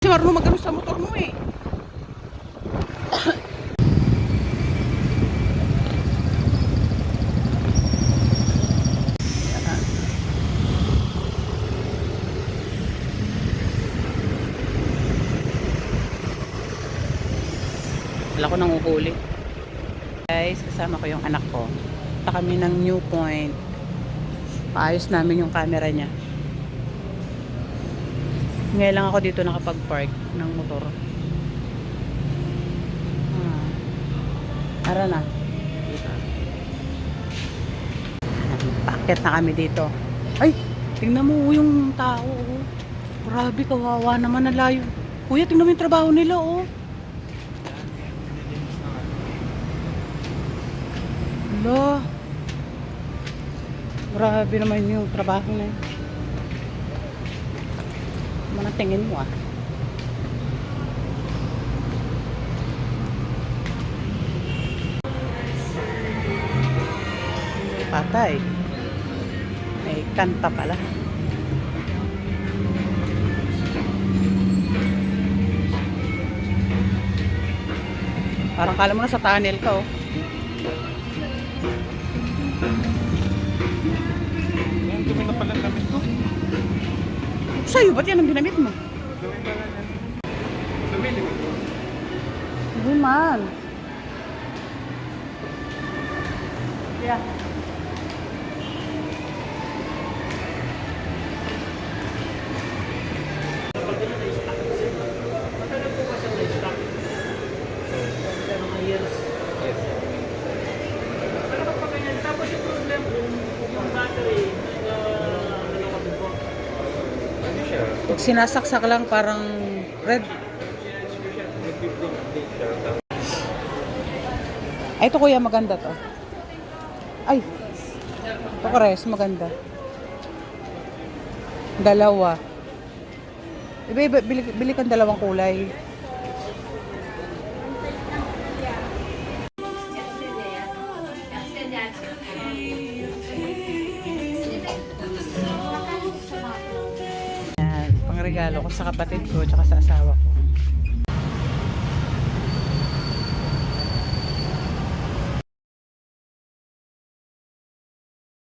Kasi marunong magano sa motor mo eh. Wala ko nang uhuli. Guys, kasama ko yung anak ko. Punta kami ng New Point. Paayos namin yung camera niya. Ngayon lang ako dito nakapag-park ng motor. Tara na. Paket na kami dito. Ay, tingnan mo yung tao. Oh. Grabe, kawawa naman na layo. Kuya, tingnan mo yung trabaho nila. Oh. Hala. Grabe naman yung trabaho na yun. Mana tingin mo ah. Patay. May kanta pala. Parang kala mo na sa tunnel ka oh. Yan, dumi na pala damit ko. Sa'yo, ba't yan ang ginamit mo? Dumi pala yan. Dumi, limit ko. Hindi man. Yeah. Pag sinasaksak lang parang red. Ay, ito kuya, maganda to. Ay, ito kares, maganda. Dalawa. Bili kang dalawang kulay. Yan, pangregalo ko sa kapatid ko tsaka sa asawa ko.